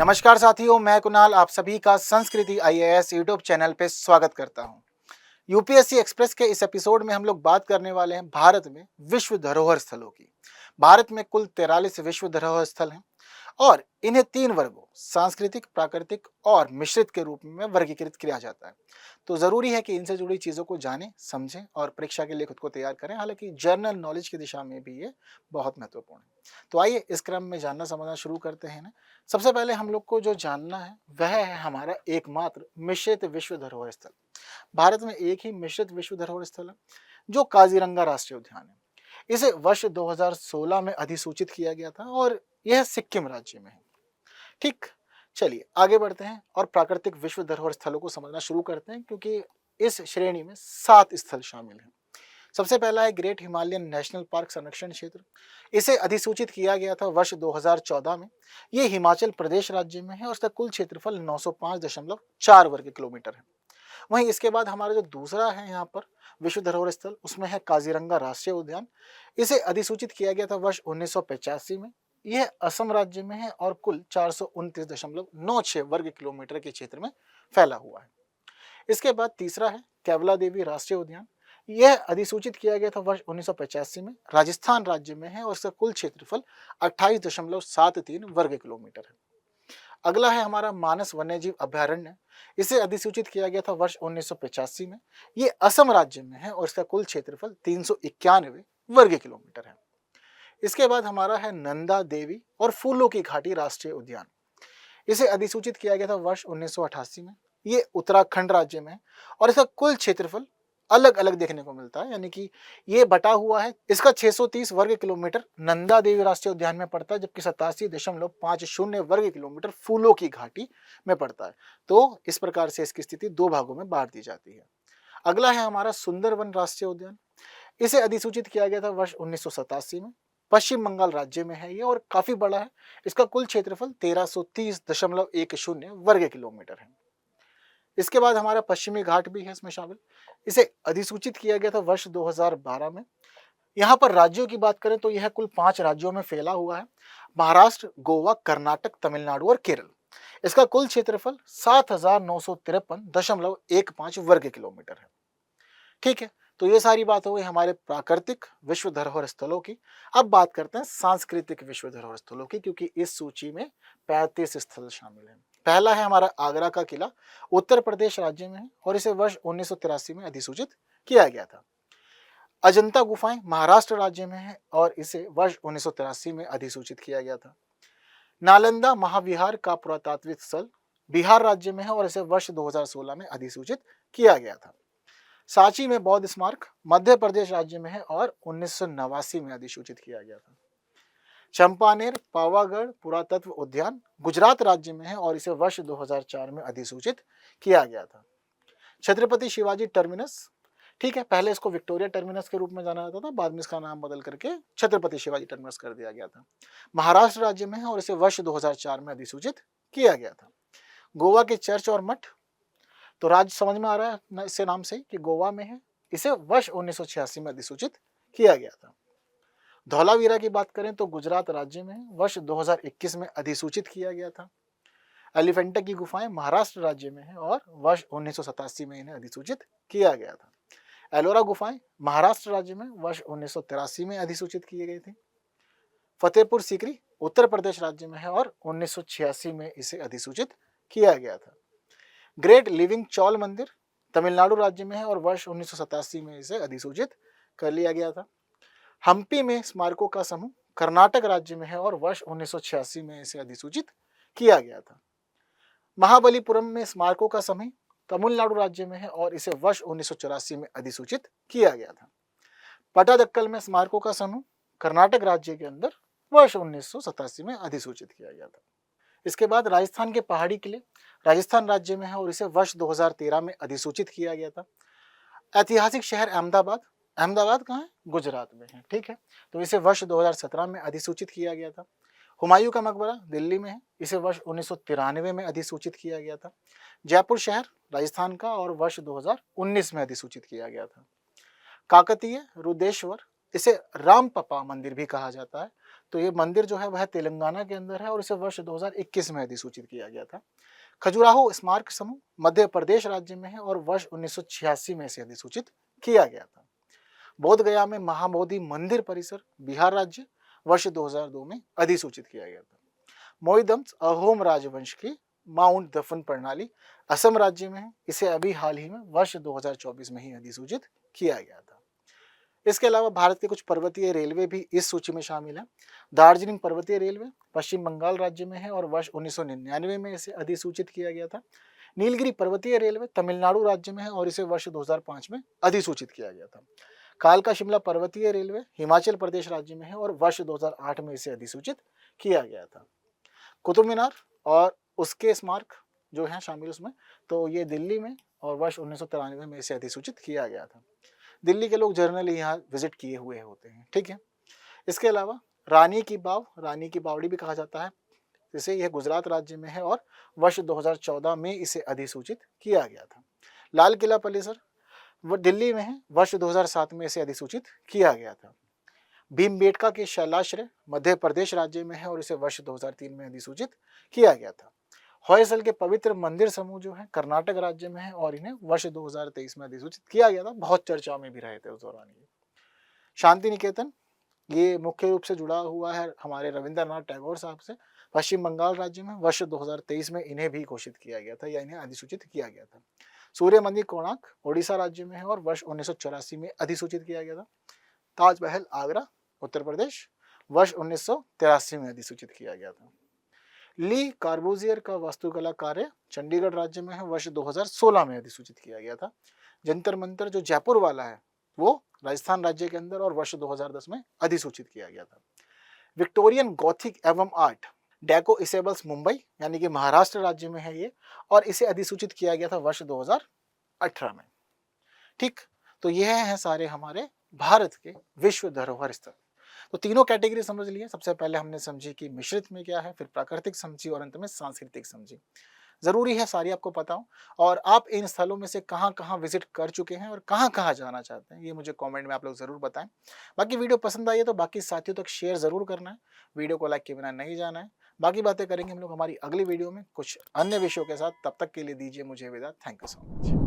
नमस्कार साथियों, मैं कुणाल आप सभी का संस्कृति आईएएस यूट्यूब चैनल पे स्वागत करता हूं। यूपीएससी एक्सप्रेस के इस एपिसोड में हम लोग बात करने वाले हैं भारत में विश्व धरोहर स्थलों की। भारत में कुल 43 विश्व धरोहर स्थल हैं और इन्हें 3 वर्गों सांस्कृतिक, प्राकृतिक और मिश्रित के रूप में वर्गीकृत किया जाता है। तो ज़रूरी है कि इनसे जुड़ी चीज़ों को जानें, समझें और परीक्षा के लिए खुद को तैयार करें। हालांकि जनरल नॉलेज की दिशा में भी ये बहुत महत्वपूर्ण है। तो आइए इस क्रम में जानना समझना शुरू करते हैं ना। सबसे पहले हम लोग को जो जानना है वह है हमारा एकमात्र मिश्रित विश्व धरोहर स्थल। भारत में एक ही मिश्रित विश्व धरोहर स्थल है जो काजीरंगा राष्ट्रीय उद्यान है। इसे वर्ष 2016 में अधिसूचित किया गया था और यह सिक्किम राज्य में है। ठीक, चलिए आगे बढ़ते हैं और प्राकृतिक विश्व धरोहर स्थलों को समझना शुरू करते हैं, क्योंकि इस श्रेणी में 7 स्थल शामिल हैं। सबसे पहला है ग्रेट हिमालयन नेशनल पार्क संरक्षण क्षेत्र। इसे अधिसूचित किया गया था वर्ष 2014 में। ये हिमाचल प्रदेश राज्य में है और इसका कुल क्षेत्रफल 905.4 वर्ग किलोमीटर है। वहीं इसके बाद हमारा जो दूसरा है यहाँ पर विश्व धरोहर स्थल, उसमें है काजीरंगा राष्ट्रीय उद्यान। इसे अधिसूचित किया गया था वर्ष 1985 में। यह असम राज्य में है और कुल 429.96 वर्ग किलोमीटर के क्षेत्र में फैला हुआ है। इसके बाद तीसरा है कैवला देवी राष्ट्रीय उद्यान। यह अधिसूचित किया गया था वर्ष 1985 में। राजस्थान राज्य में है और इसका कुल क्षेत्रफल 28.73 वर्ग किलोमीटर है। अगला है हमारा मानस वन्यजीव अभयारण्य। इसे अधिसूचित किया गया था वर्ष 1985 में। ये असम राज्य में है और इसका कुल क्षेत्रफल 391 वर्ग किलोमीटर है। इसके बाद हमारा है नंदा देवी और फूलों की घाटी राष्ट्रीय उद्यान। इसे अधिसूचित किया गया था वर्ष 1988 में। ये उत्तराखंड राज्य में है और इसका कुल क्षेत्रफल अलग अलग देखने को मिलता है, यानी कि ये बटा हुआ है। इसका 630 वर्ग किलोमीटर नंदा देवी राष्ट्रीय उद्यान में पड़ता है, जबकि 87.50 वर्ग किलोमीटर फूलों की घाटी में पड़ता है। तो इस प्रकार से इसकी स्थिति 2 भागों में बांट दी जाती है। अगला है हमारा सुंदरवन राष्ट्रीय उद्यान। इसे अधिसूचित किया गया था वर्ष 1987 में। पश्चिम बंगाल राज्य में है ये और काफी बड़ा है। इसका कुल क्षेत्रफल 1330.10 वर्ग किलोमीटर है। इसके बाद हमारा पश्चिमी घाट भी है इसमें शामिल। इसे अधिसूचित किया गया था वर्ष 2012 में। यहाँ पर राज्यों की बात करें तो यह कुल 5 राज्यों में फैला हुआ है: महाराष्ट्र, गोवा, कर्नाटक, तमिलनाडु और केरल। इसका कुल क्षेत्रफल 7,953.15 वर्ग किलोमीटर है। ठीक है, तो ये सारी बात हो गई हमारे प्राकृतिक विश्व धरोहर स्थलों की। अब बात करते हैं सांस्कृतिक विश्व धरोहर स्थलों की, क्योंकि इस सूची में 35 स्थल शामिल हैं। पहला है हमारा आगरा का किला, उत्तर प्रदेश राज्य में है और इसे वर्ष 1983 में अधिसूचित किया गया था। अजंता गुफाएं महाराष्ट्र राज्य में है और इसे वर्ष 1983 में अधिसूचित किया गया था। नालंदा महाविहार का पुरातात्विक स्थल बिहार राज्य में है और इसे वर्ष 2016 में अधिसूचित किया गया था। सांची में बौद्ध स्मारक मध्य प्रदेश राज्य में है और 1989 में अधिसूचित किया गया था। चंपानेर पावागढ़ पुरातत्व उद्यान गुजरात राज्य में है और इसे वर्ष 2004 में अधिसूचित किया गया था। छत्रपति शिवाजी टर्मिनस, ठीक है, पहले इसको विक्टोरिया टर्मिनस के रूप में जाना जाता था, बाद में इसका नाम बदल करके छत्रपति शिवाजी टर्मिनस कर दिया गया था। महाराष्ट्र राज्य में है और इसे वर्ष 2004 में अधिसूचित किया गया था। गोवा के चर्च और मठ, तो राज्य समझ में आ रहा है इससे नाम से कि गोवा में है। इसे वर्ष 1986 में अधिसूचित किया गया था। धौलावीरा की बात करें तो गुजरात राज्य में वर्ष 2021 में अधिसूचित किया गया था। एलिफेंटा की गुफाएं महाराष्ट्र राज्य में है और वर्ष 1987 में इन्हें अधिसूचित किया गया था। एलोरा गुफाएं महाराष्ट्र राज्य में वर्ष 1983 में अधिसूचित की गई थी। फतेहपुर सीकरी उत्तर प्रदेश राज्य में है और 1986 में इसे अधिसूचित किया गया था। ग्रेट लिविंग चौल मंदिर तमिलनाडु राज्य में है और वर्ष 1987 में इसे अधिसूचित कर लिया गया था। हम्पी में स्मारकों का समूह कर्नाटक राज्य में है और वर्ष 1986 में इसे अधिसूचित किया गया था। महाबलीपुरम में स्मारकों का समूह तमिलनाडु राज्य में है और इसे वर्ष 1984 में अधिसूचित किया गया था। पटादक्कल में स्मारकों का समूह कर्नाटक राज्य के अंदर वर्ष 1987 में अधिसूचित किया गया था। इसके बाद राजस्थान के पहाड़ी किले राजस्थान राज्य में है और इसे वर्ष 2013 में अधिसूचित किया गया था। ऐतिहासिक शहर अहमदाबाद, अहमदाबाद कहाँ है? गुजरात में है, ठीक है, तो इसे वर्ष 2017 में अधिसूचित किया गया था। हुमायूं का मकबरा दिल्ली में है, इसे वर्ष 1993 में अधिसूचित किया गया था। जयपुर शहर राजस्थान का और वर्ष 2019 में अधिसूचित किया गया था। काकतीय रुद्रेश्वर इसे रामपपा मंदिर भी कहा जाता है। तो ये मंदिर जो है वह तेलंगाना के अंदर है और इसे वर्ष 2021 में अधिसूचित किया गया था। खजुराहो स्मारक समूह मध्य प्रदेश राज्य में है और वर्ष 1986 में इसे अधिसूचित किया गया था। बोध गया में महाबोधि मंदिर परिसर बिहार राज्य वर्ष 2002 में अधिसूचित किया गया था। मोहिदम्स अहोम राजवंश की माउंट दफन प्रणाली असम राज्य में है, इसे अभी हाल ही में वर्ष 2024 में ही अधिसूचित किया गया था। इसके अलावा भारत के कुछ पर्वतीय रेलवे भी इस सूची में शामिल है। दार्जिलिंग पर्वतीय रेलवे पश्चिम बंगाल राज्य में है और वर्ष 1999 में इसे अधिसूचित किया गया था। नीलगिरी पर्वतीय रेलवे तमिलनाडु राज्य में है और इसे वर्ष 2005 में अधिसूचित किया गया था। कालका शिमला पर्वतीय रेलवे हिमाचल प्रदेश राज्य में है और वर्ष 2008 में इसे अधिसूचित किया गया था। कुतुब मीनार और उसके स्मारक जो हैं शामिल उसमें, तो ये दिल्ली में और वर्ष 1993 में इसे अधिसूचित किया गया था। दिल्ली के लोग जनरली यहाँ विजिट किए हुए होते हैं, ठीक है। इसके अलावा रानी की बाव, रानी की बावड़ी भी कहा जाता है, जिसे यह गुजरात राज्य में है और वर्ष 2014 में इसे अधिसूचित किया गया था। लाल किला परिसर वो दिल्ली में है, वर्ष 2007 में इसे अधिसूचित किया गया था। भीमबेटका के शैलाश्रय मध्य प्रदेश राज्य में है और इसे वर्ष 2003 में अधिसूचित किया गया था। होयसल के पवित्र मंदिर समूह जो है कर्नाटक राज्य में है और इन्हें वर्ष 2023 में अधिसूचित किया गया था। बहुत चर्चा में भी रहे थे उस दौरान ये। शांति निकेतन ये मुख्य रूप से जुड़ा हुआ है हमारे रविंद्रनाथ टैगोर साहब से, पश्चिम बंगाल राज्य में वर्ष 2023 में इन्हें भी घोषित किया गया था या इन्हें अधिसूचित किया गया था। सूर्य मंदिर कोणार्क ओडिशा राज्य में है और वर्ष 1984 में अधिसूचित किया गया था। ताजमहल आगरा उत्तर प्रदेश वर्ष 1983 में अधिसूचित किया गया था। ली कार्बूजियर का वास्तुकला कार्य चंडीगढ़ राज्य में है, वर्ष 2016 में अधिसूचित किया गया था। जंतर मंतर जो जयपुर वाला है वो राजस्थान राज्य के अंदर और वर्ष 2010 में अधिसूचित किया गया था। विक्टोरियन गॉथिक एवं आर्ट डेको इसेबल्स मुंबई यानी कि महाराष्ट्र राज्य में है ये, और इसे अधिसूचित किया गया था वर्ष 2018 में। ठीक, तो यह है सारे हमारे भारत के विश्व धरोहर स्थल। तो तीनों कैटेगरी समझ लिए। सबसे पहले हमने समझी कि मिश्रित में क्या है, फिर प्राकृतिक समझी और अंत में सांस्कृतिक समझी। जरूरी है सारी आपको पता हो, और आप इन स्थलों में से कहाँ कहाँ विजिट कर चुके हैं और कहाँ कहाँ जाना चाहते हैं ये मुझे कमेंट में आप लोग जरूर बताएं। बाकी वीडियो पसंद आई है तो बाकी साथियों तक शेयर जरूर करना है, वीडियो को लाइक किए बिना नहीं जाना है। बाकी बातें करेंगे हम लोग हमारी अगली वीडियो में कुछ अन्य विषयों के साथ। तब तक के लिए दीजिए मुझे विदा। Thank you so much.